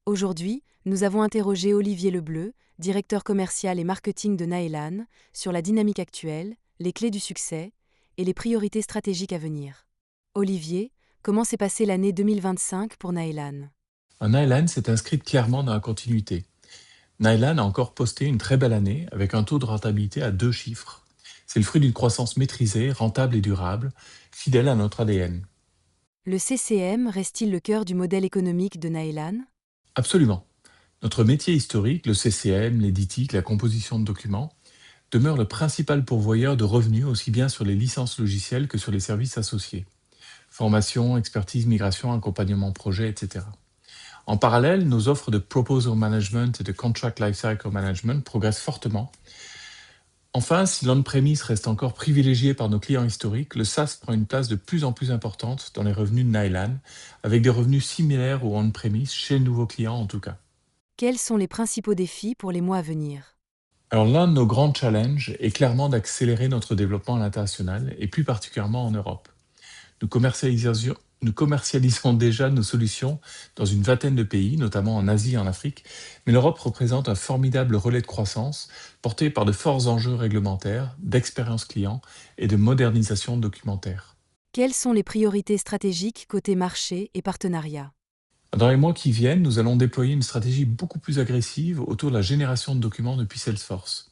Aujourd'hui, nous avons interrogé Olivier Lebleu, directeur commercial et marketing de Naelan, sur la dynamique actuelle, les clés du succès et les priorités stratégiques à venir. Olivier, comment s'est passée l'année 2025 pour Naelan? Nylan s'est inscrite clairement dans la continuité. Nylan a encore posté une très belle année avec un taux de rentabilité à 2 chiffres. C'est le fruit d'une croissance maîtrisée, rentable et durable, fidèle à notre ADN. Le CCM reste-t-il le cœur du modèle économique de Naelan? Absolument. Notre métier historique, le CCM, l'éditique, la composition de documents, demeure le principal pourvoyeur de revenus aussi bien sur les licences logicielles que sur les services associés. Formation, expertise, migration, accompagnement projet, etc. En parallèle, nos offres de proposal management et de contract lifecycle management progressent fortement. Enfin, si l'on-premise reste encore privilégié par nos clients historiques, le SaaS prend une place de plus en plus importante dans les revenus de Nylan, avec des revenus similaires au on-premise chez les nouveaux clients en tout cas. Quels sont les principaux défis pour les mois à venir? Alors l'un de nos grands challenges est clairement d'accélérer notre développement à l'international et plus particulièrement en Europe. Nous commercialisons déjà nos solutions dans une vingtaine de pays, notamment en Asie et en Afrique, mais l'Europe représente un formidable relais de croissance porté par de forts enjeux réglementaires, d'expérience client et de modernisation documentaire. Quelles sont les priorités stratégiques côté marché et partenariat? Dans les mois qui viennent, nous allons déployer une stratégie beaucoup plus agressive autour de la génération de documents depuis Salesforce.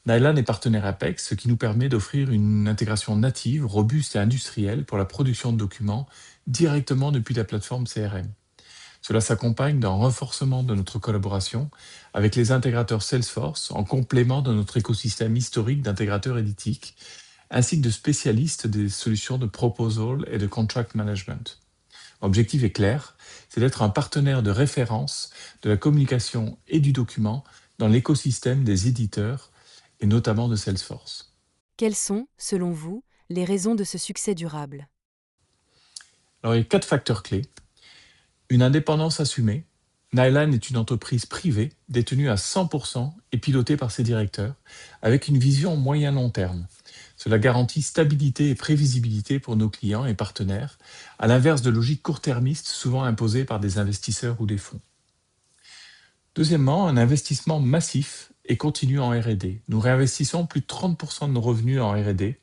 Nylan est partenaire Apex, ce qui nous permet d'offrir une intégration native, robuste et industrielle pour la production de documents directement depuis la plateforme CRM. Cela s'accompagne d'un renforcement de notre collaboration avec les intégrateurs Salesforce en complément de notre écosystème historique d'intégrateurs éditiques, ainsi que de spécialistes des solutions de proposal et de contract management. L'objectif est clair, c'est d'être un partenaire de référence de la communication et du document dans l'écosystème des éditeurs et notamment de Salesforce. Quelles sont, selon vous, les raisons de ce succès durable? Alors il y a 4 facteurs clés. Une indépendance assumée. Nylan est une entreprise privée détenue à 100% et pilotée par ses directeurs, avec une vision moyen-long terme. Cela garantit stabilité et prévisibilité pour nos clients et partenaires, à l'inverse de logiques court-termistes souvent imposées par des investisseurs ou des fonds. Deuxièmement, un investissement massif et continu en R&D. Nous réinvestissons plus de 30% de nos revenus en R&D.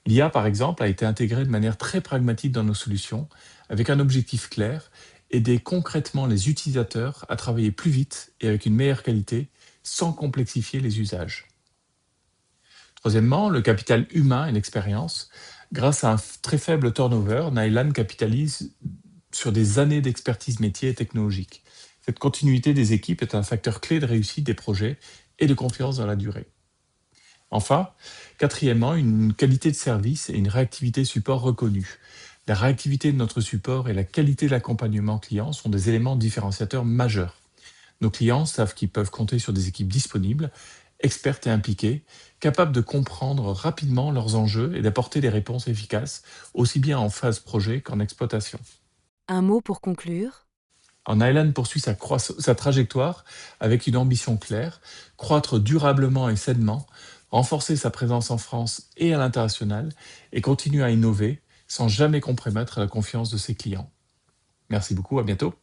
L'IA, par exemple, a été intégrée de manière très pragmatique dans nos solutions, avec un objectif clair, aider concrètement les utilisateurs à travailler plus vite et avec une meilleure qualité, sans complexifier les usages. Troisièmement, le capital humain et l'expérience. Grâce à un très faible turnover, Nylan capitalise sur des années d'expertise métier et technologique. Cette continuité des équipes est un facteur clé de réussite des projets et de confiance dans la durée. Enfin, quatrièmement, une qualité de service et une réactivité support reconnue. La réactivité de notre support et la qualité de l'accompagnement client sont des éléments différenciateurs majeurs. Nos clients savent qu'ils peuvent compter sur des équipes disponibles, expertes et impliquées, capables de comprendre rapidement leurs enjeux et d'apporter des réponses efficaces, aussi bien en phase projet qu'en exploitation. Un mot pour conclure? En Nylan poursuit sa trajectoire avec une ambition claire, croître durablement et sainement, renforcer sa présence en France et à l'international et continuer à innover sans jamais compromettre la confiance de ses clients. Merci beaucoup, à bientôt.